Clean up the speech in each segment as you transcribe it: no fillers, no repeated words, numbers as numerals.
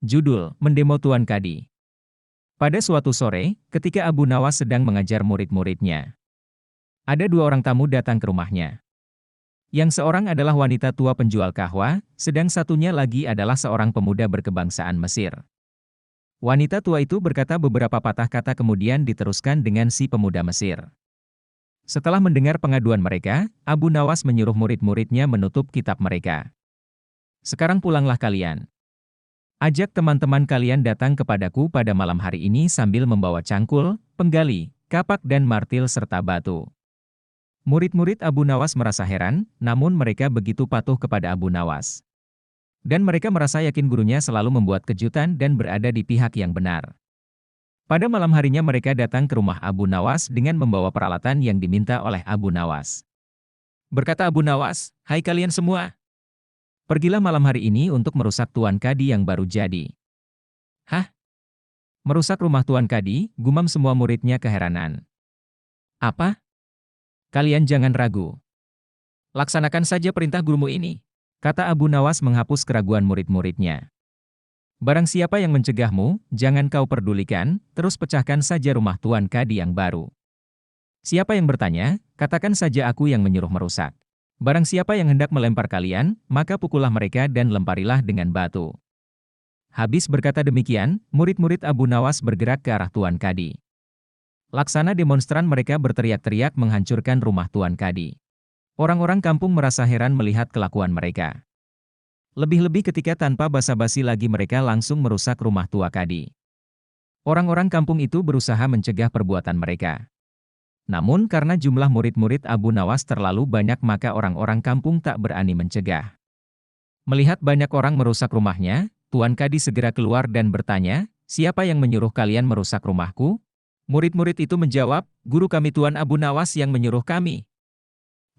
Judul, Mendemo Tuan Kadi. Pada suatu sore, ketika Abu Nawas sedang mengajar murid-muridnya, ada dua orang tamu datang ke rumahnya. Yang seorang adalah wanita tua penjual kahwa, sedang satunya lagi adalah seorang pemuda berkebangsaan Mesir. Wanita tua itu berkata beberapa patah kata kemudian diteruskan dengan si pemuda Mesir. Setelah mendengar pengaduan mereka, Abu Nawas menyuruh murid-muridnya menutup kitab mereka. Sekarang pulanglah kalian. Ajak teman-teman kalian datang kepadaku pada malam hari ini sambil membawa cangkul, penggali, kapak dan martil serta batu. Murid-murid Abu Nawas merasa heran, namun mereka begitu patuh kepada Abu Nawas. Dan mereka merasa yakin gurunya selalu membuat kejutan dan berada di pihak yang benar. Pada malam harinya mereka datang ke rumah Abu Nawas dengan membawa peralatan yang diminta oleh Abu Nawas. Berkata Abu Nawas, "Hai kalian semua. Pergilah malam hari ini untuk merusak Tuan Kadi yang baru jadi." "Hah? Merusak rumah Tuan Kadi?" gumam semua muridnya keheranan. "Apa? Kalian jangan ragu. Laksanakan saja perintah gurumu ini," kata Abu Nawas menghapus keraguan murid-muridnya. "Barang siapa yang mencegahmu, jangan kau pedulikan, terus pecahkan saja rumah Tuan Kadi yang baru. Siapa yang bertanya, katakan saja aku yang menyuruh merusak. Barang siapa yang hendak melempar kalian, maka pukullah mereka dan lemparilah dengan batu." Habis berkata demikian, murid-murid Abu Nawas bergerak ke arah Tuan Kadi. Laksana demonstran mereka berteriak-teriak menghancurkan rumah Tuan Kadi. Orang-orang kampung merasa heran melihat kelakuan mereka. Lebih-lebih ketika tanpa basa-basi lagi mereka langsung merusak rumah tua Kadi. Orang-orang kampung itu berusaha mencegah perbuatan mereka. Namun karena jumlah murid-murid Abu Nawas terlalu banyak maka orang-orang kampung tak berani mencegah. Melihat banyak orang merusak rumahnya, Tuan Kadi segera keluar dan bertanya, "Siapa yang menyuruh kalian merusak rumahku?" Murid-murid itu menjawab, "Guru kami Tuan Abu Nawas yang menyuruh kami."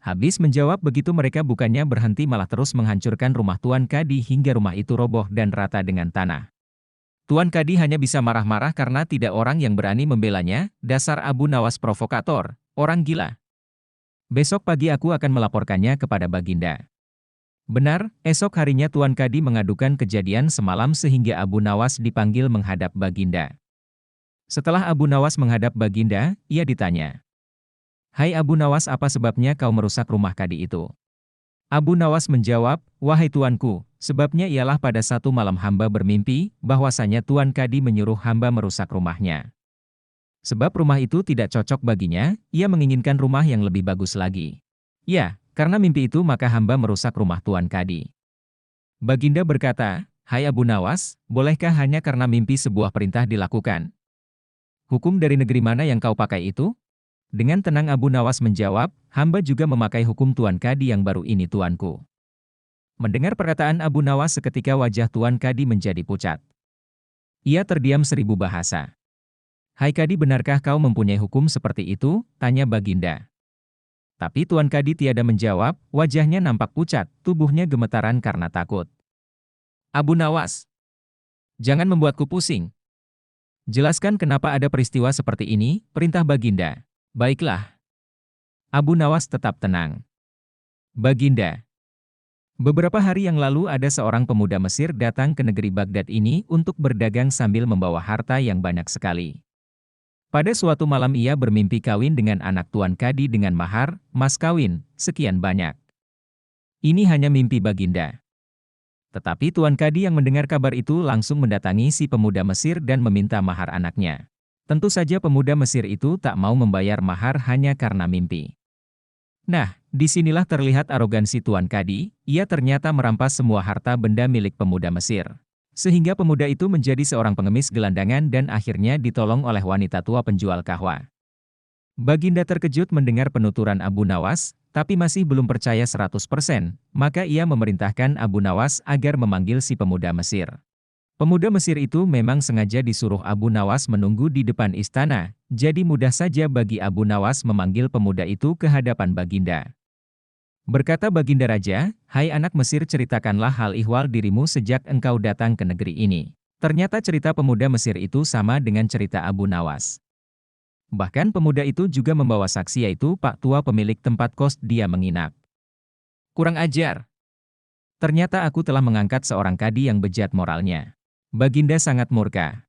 Habis menjawab begitu mereka bukannya berhenti malah terus menghancurkan rumah Tuan Kadi hingga rumah itu roboh dan rata dengan tanah. Tuan Kadi hanya bisa marah-marah karena tidak orang yang berani membelanya, "Dasar Abu Nawas provokator, orang gila. Besok pagi aku akan melaporkannya kepada Baginda." Benar, esok harinya Tuan Kadi mengadukan kejadian semalam sehingga Abu Nawas dipanggil menghadap Baginda. Setelah Abu Nawas menghadap Baginda, ia ditanya, "Hai Abu Nawas, apa sebabnya kau merusak rumah Kadi itu?" Abu Nawas menjawab, "Wahai tuanku, sebabnya ialah pada satu malam hamba bermimpi, bahwasanya Tuan Kadi menyuruh hamba merusak rumahnya. Sebab rumah itu tidak cocok baginya, ia menginginkan rumah yang lebih bagus lagi. Ya, karena mimpi itu maka hamba merusak rumah Tuan Kadi." Baginda berkata, "Hai Abu Nawas, bolehkah hanya karena mimpi sebuah perintah dilakukan? Hukum dari negeri mana yang kau pakai itu?" Dengan tenang Abu Nawas menjawab, "Hamba juga memakai hukum Tuan Kadi yang baru ini tuanku." Mendengar perkataan Abu Nawas seketika wajah Tuan Kadi menjadi pucat. Ia terdiam 1000 bahasa. "Hai Kadi, benarkah kau mempunyai hukum seperti itu?" tanya Baginda. Tapi Tuan Kadi tiada menjawab, wajahnya nampak pucat, tubuhnya gemetaran karena takut. "Abu Nawas, jangan membuatku pusing. Jelaskan kenapa ada peristiwa seperti ini," perintah Baginda. "Baiklah." Abu Nawas tetap tenang. "Baginda, beberapa hari yang lalu ada seorang pemuda Mesir datang ke negeri Baghdad ini untuk berdagang sambil membawa harta yang banyak sekali. Pada suatu malam ia bermimpi kawin dengan anak Tuan Kadi dengan mahar, mas kawin, sekian banyak. Ini hanya mimpi Baginda." Tetapi Tuan Kadi yang mendengar kabar itu langsung mendatangi si pemuda Mesir dan meminta mahar anaknya. Tentu saja pemuda Mesir itu tak mau membayar mahar hanya karena mimpi. Nah, disinilah terlihat arogansi Tuan Kadi, ia ternyata merampas semua harta benda milik pemuda Mesir. Sehingga pemuda itu menjadi seorang pengemis gelandangan dan akhirnya ditolong oleh wanita tua penjual kahwa. Baginda terkejut mendengar penuturan Abu Nawas, tapi masih belum percaya 100%, maka ia memerintahkan Abu Nawas agar memanggil si pemuda Mesir. Pemuda Mesir itu memang sengaja disuruh Abu Nawas menunggu di depan istana, jadi mudah saja bagi Abu Nawas memanggil pemuda itu ke hadapan Baginda. Berkata Baginda Raja, "Hai anak Mesir, ceritakanlah hal ihwal dirimu sejak engkau datang ke negeri ini." Ternyata cerita pemuda Mesir itu sama dengan cerita Abu Nawas. Bahkan pemuda itu juga membawa saksi yaitu Pak Tua pemilik tempat kos dia menginap. "Kurang ajar. Ternyata aku telah mengangkat seorang kadi yang bejat moralnya. Baginda sangat murka.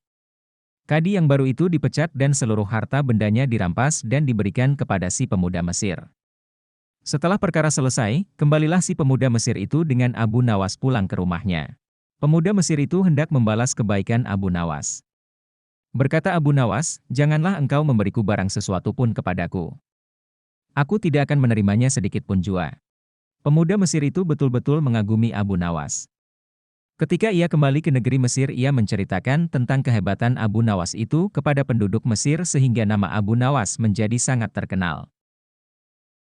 Kadi yang baru itu dipecat dan seluruh harta bendanya dirampas dan diberikan kepada si pemuda Mesir. Setelah perkara selesai, kembalilah si pemuda Mesir itu dengan Abu Nawas pulang ke rumahnya. Pemuda Mesir itu hendak membalas kebaikan Abu Nawas. Berkata Abu Nawas, "Janganlah engkau memberiku barang sesuatu pun kepadaku. Aku tidak akan menerimanya sedikit pun jua." Pemuda Mesir itu betul-betul mengagumi Abu Nawas. Ketika ia kembali ke negeri Mesir, ia menceritakan tentang kehebatan Abu Nawas itu kepada penduduk Mesir sehingga nama Abu Nawas menjadi sangat terkenal.